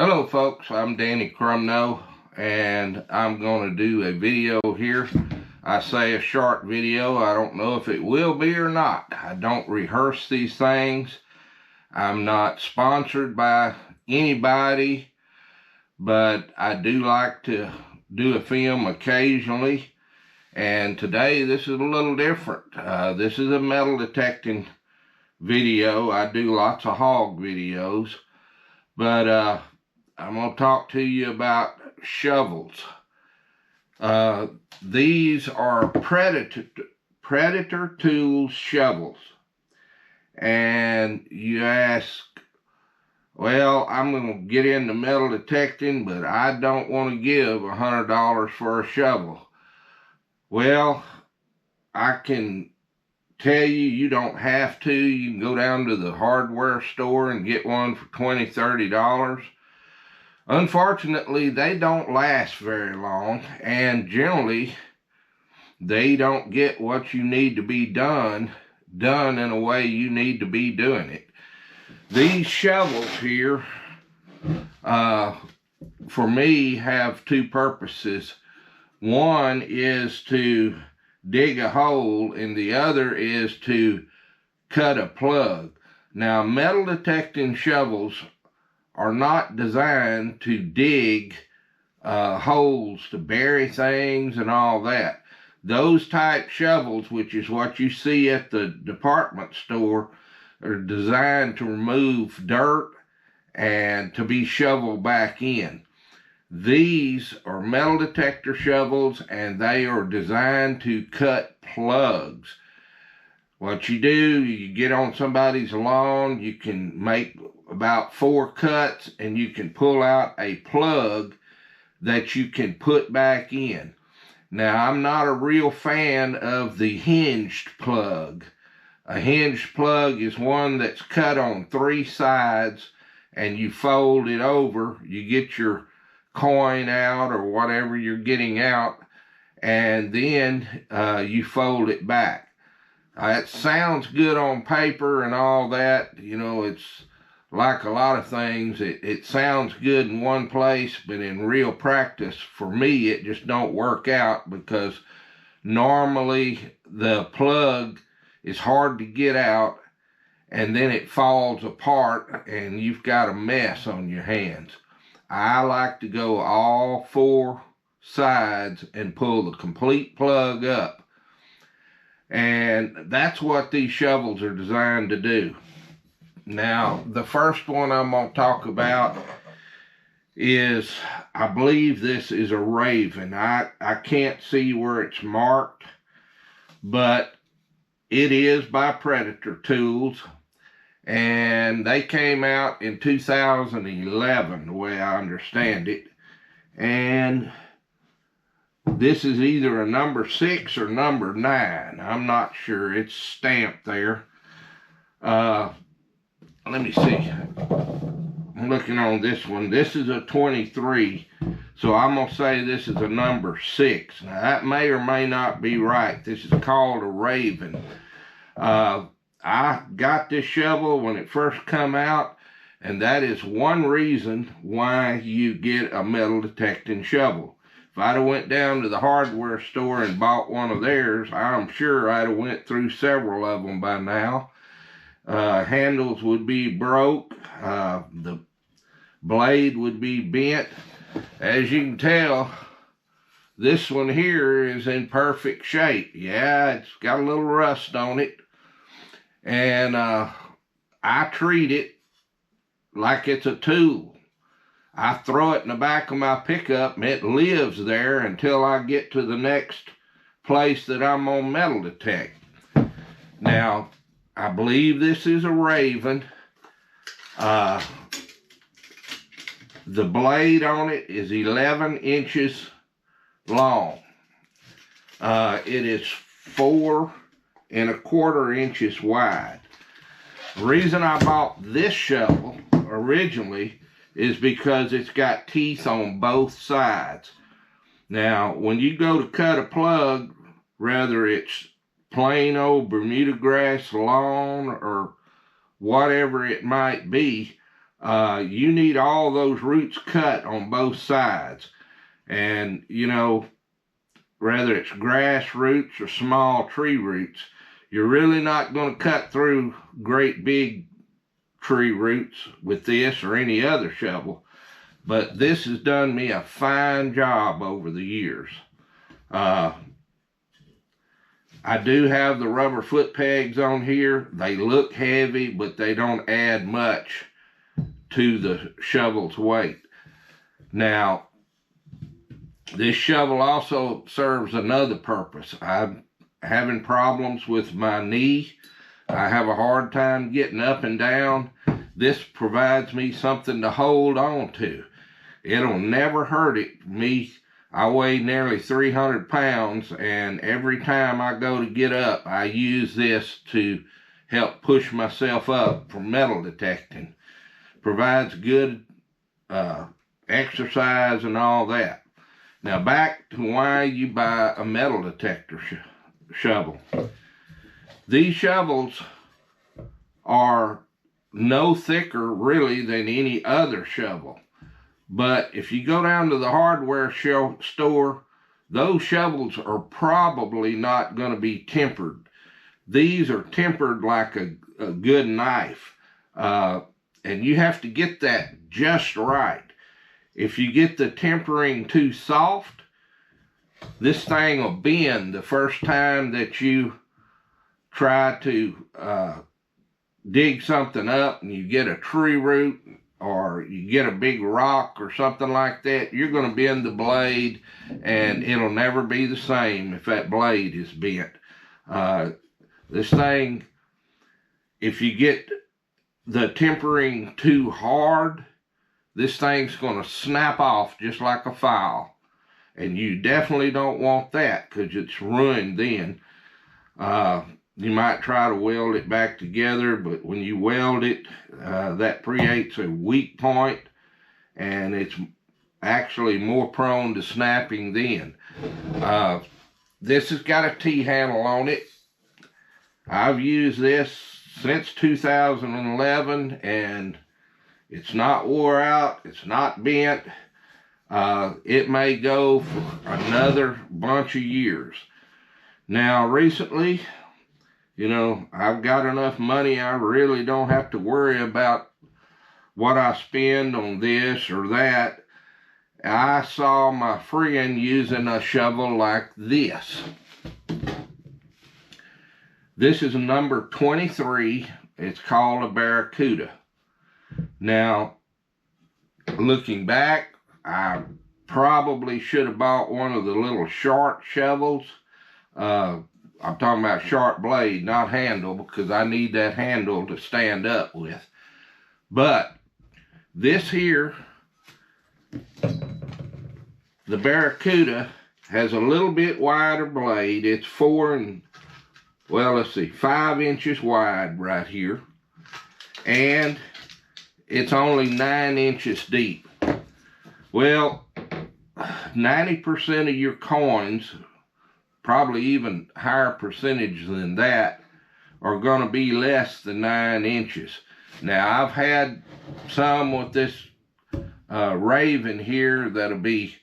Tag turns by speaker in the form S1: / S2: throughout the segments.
S1: Hello folks, I'm Danny Crumno, and I'm going to do a video here. I say a short video. I don't know if it will be or not. I don't rehearse these things. I'm not sponsored by anybody, but I do like to do a film occasionally. And today this is a little different. This is a metal detecting video. I do lots of hog videos, but I'm going to talk to you about shovels. These are Predator Tools shovels. And you ask, well, I'm going to get into metal detecting, but I don't want to give $100 for a shovel. Well, I can tell you, you don't have to. You can go down to the hardware store and get one for $20, $30. Unfortunately, they don't last very long, and generally, they don't get what you need to be done in a way you need to be doing it. These shovels here, for me, have two purposes. One is to dig a hole, and the other is to cut a plug. Now, metal detecting shovels are not designed to dig holes to bury things and all that. Those type shovels, which is what you see at the department store, are designed to remove dirt and to be shoveled back in. These are metal detector shovels, and they are designed to cut plugs. What you do, you get on somebody's lawn, you can make about 4 cuts, and you can pull out a plug that you can put back in. Now, I'm not a real fan of the hinged plug. A hinged plug is one that's cut on 3 sides, and you fold it over. You get your coin out or whatever you're getting out, and then you fold it back. It sounds good on paper and all that. You know, it's like a lot of things. It sounds good in one place, but in real practice, for me, it just don't work out, because normally the plug is hard to get out, and then it falls apart, and you've got a mess on your hands. I like to go all 4 sides and pull the complete plug up. And that's what these shovels are designed to do. Now, the first one I'm going to talk about is, I believe this is a Raven. I can't see where it's marked, but it is by Predator Tools. And they came out in 2011, the way I understand it. And this is either a number 6 or number 9. I'm not sure. It's stamped there. Let me see. I'm looking on this one. This is a 23. So I'm going to say this is a number 6. Now, that may or may not be right. This is called a Raven. I got this shovel when it first come out, and that is one reason why you get a metal detecting shovel. If I'd have went down to the hardware store and bought one of theirs, I'm sure I'd have went through several of them by now. Handles would be broke. The blade would be bent. As you can tell, this one here is in perfect shape. Yeah, it's got a little rust on it. And I treat it like it's a tool. I throw it in the back of my pickup, and it lives there until I get to the next place that I'm on metal detect. Now, I believe this is a Raven. The blade on it is 11 inches long. It is 4 1/4 inches wide. The reason I bought this shovel originally is because it's got teeth on both sides. Now, when you go to cut a plug, whether it's plain old Bermuda grass lawn or whatever it might be, you need all those roots cut on both sides. And, you know, whether it's grass roots or small tree roots, you're really not going to cut through great big tree roots with this or any other shovel. But this has done me a fine job over the years. I do have the rubber foot pegs on here. They look heavy, but they don't add much to the shovel's weight. Now, this shovel also serves another purpose. I'm having problems with my knee. I have a hard time getting up and down. This provides me something to hold on to. It'll never hurt me. I weigh nearly 300 pounds, and every time I go to get up, I use this to help push myself up for metal detecting. Provides good exercise and all that. Now back to why you buy a metal detector shovel. These shovels are no thicker really than any other shovel. But if you go down to the hardware store, those shovels are probably not going to be tempered. These are tempered like a good knife. And you have to get that just right. If you get the tempering too soft, this thing will bend the first time that you try to dig something up and you get a tree root or you get a big rock or something like that. You're going to bend the blade, and it'll never be the same if that blade is bent. This thing, if you get the tempering too hard, this thing's going to snap off just like a file. And you definitely don't want that, because it's ruined then. You might try to weld it back together, but when you weld it, that creates a weak point, and it's actually more prone to snapping then. This has got a T-handle on it. I've used this since 2011, and it's not wore out, it's not bent. It may go for another bunch of years. Now, recently, you know, I've got enough money, I really don't have to worry about what I spend on this or that. I saw my friend using a shovel like this. This is number 23. It's called a Barracuda. Now, looking back, I probably should have bought one of the little sharp shovels. I'm talking about sharp blade, not handle, because I need that handle to stand up with. But this here, the Barracuda, has a little bit wider blade. It's 5 inches wide right here. And it's only 9 inches deep. Well, 90% of your coins, probably even higher percentage than that, are going to be less than 9 inches. Now, I've had some with this Raven here that'll be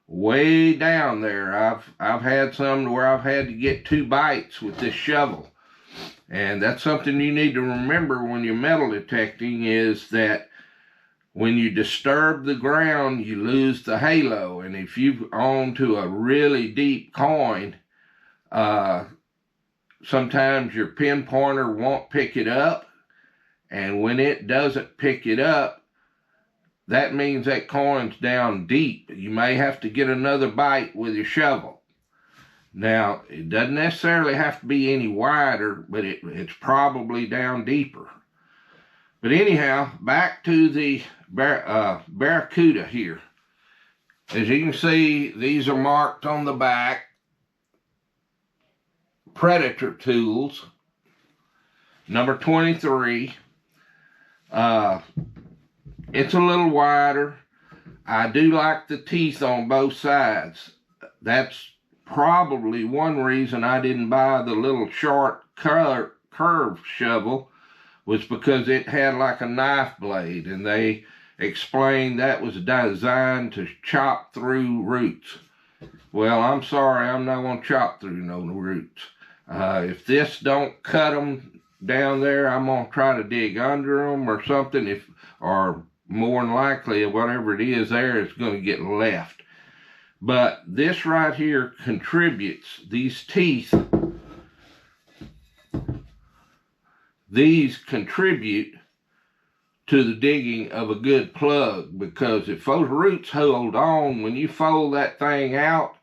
S1: way down there. I've had some where I've had to get 2 bites with this shovel. And that's something you need to remember when you're metal detecting, is that when you disturb the ground, you lose the halo. And if you've on to a really deep coin, sometimes your pinpointer won't pick it up. And when it doesn't pick it up, that means that coin's down deep. You may have to get another bite with your shovel. Now, it doesn't necessarily have to be any wider, but it's probably down deeper. But anyhow, back to the Barracuda here. As you can see, these are marked on the back. Predator tools, number 23. It's a little wider. I do like the teeth on both sides. That's probably one reason I didn't buy the little short curved shovel, was because it had like a knife blade, and they explained that was designed to chop through roots. Well, I'm sorry, I'm not going to chop through no roots. If this don't cut them down there, I'm going to try to dig under them or something, or more than likely, whatever it is there is going to get left. But this right here contributes, these teeth, these contribute to the digging of a good plug, because if those roots hold on, when you fold that thing out,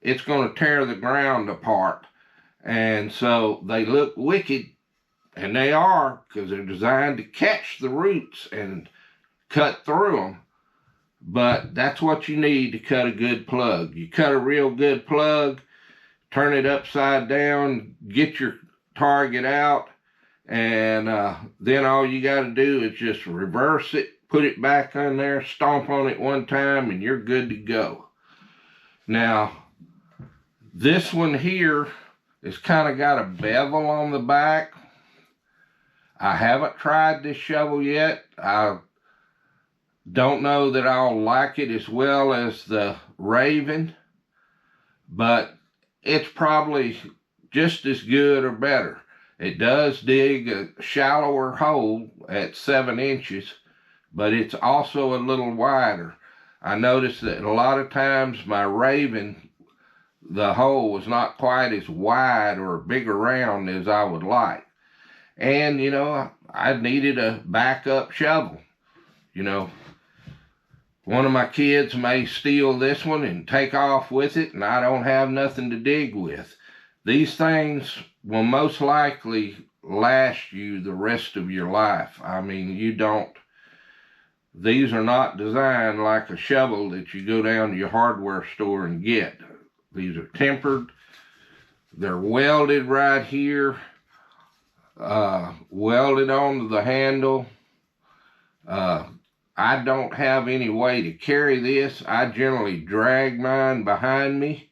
S1: it's going to tear the ground apart. And so they look wicked, and they are, because they're designed to catch the roots and cut through them. But that's what you need to cut a good plug. You cut a real good plug, turn it upside down, get your target out, and then all you got to do is just reverse it, put it back on there, stomp on it one time, and you're good to go. Now, this one here has kind of got a bevel on the back. I haven't tried this shovel yet. I don't know that I'll like it as well as the Raven, but it's probably just as good or better. It does dig a shallower hole at 7 inches, but it's also a little wider. I noticed that a lot of times my Raven, the hole was not quite as wide or big around as I would like. And, you know, I needed a backup shovel. You know, one of my kids may steal this one and take off with it, and I don't have nothing to dig with. These things will most likely last you the rest of your life. I mean, these are not designed like a shovel that you go down to your hardware store and get. These are tempered. They're welded right here, welded onto the handle. I don't have any way to carry this. I generally drag mine behind me.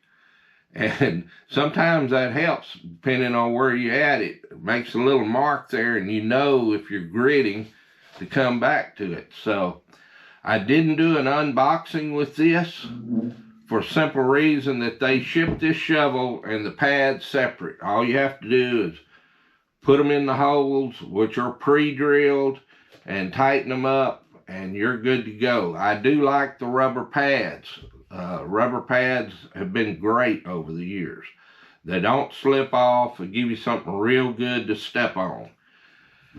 S1: And sometimes that helps, depending on where you're at. It makes a little mark there, and you know if you're gritting to come back to it. So I didn't do an unboxing with this for a simple reason that they ship this shovel and the pads separate. All you have to do is put them in the holes, which are pre-drilled, and tighten them up, and you're good to go. I do like the rubber pads. Rubber pads have been great over the years. They don't slip off. They give you something real good to step on.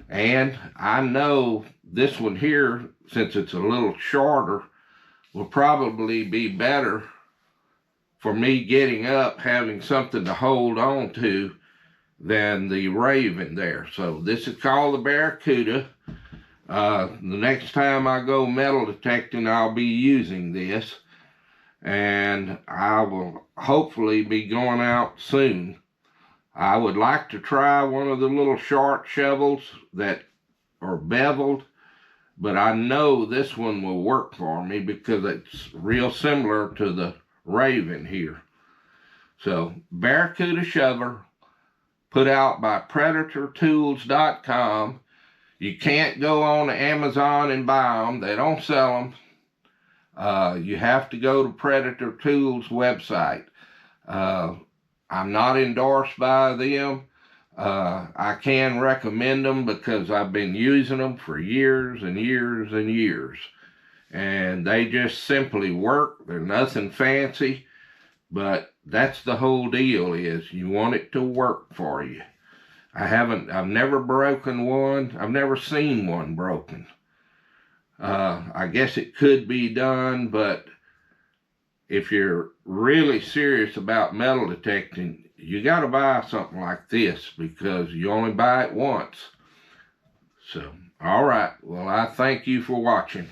S1: And I know this one here, since it's a little shorter, will probably be better for me getting up, having something to hold on to, than the Raven there. So this is called the Barracuda. The next time I go metal detecting, I'll be using this. And I will hopefully be going out soon. I would like to try one of the little short shovels that are beveled, but I know this one will work for me because it's real similar to the Raven here. So, Barracuda shovel, put out by PredatorTools.com. You can't go on Amazon and buy them. They don't sell them. You have to go to Predator Tools website. I'm not endorsed by them. I can recommend them because I've been using them for years and years and years. And they just simply work. They're nothing fancy, but that's the whole deal, is you want it to work for you. I've never broken one. I've never seen one broken. I guess it could be done, but if you're really serious about metal detecting, you got to buy something like this because you only buy it once. So, all right. Well, I thank you for watching.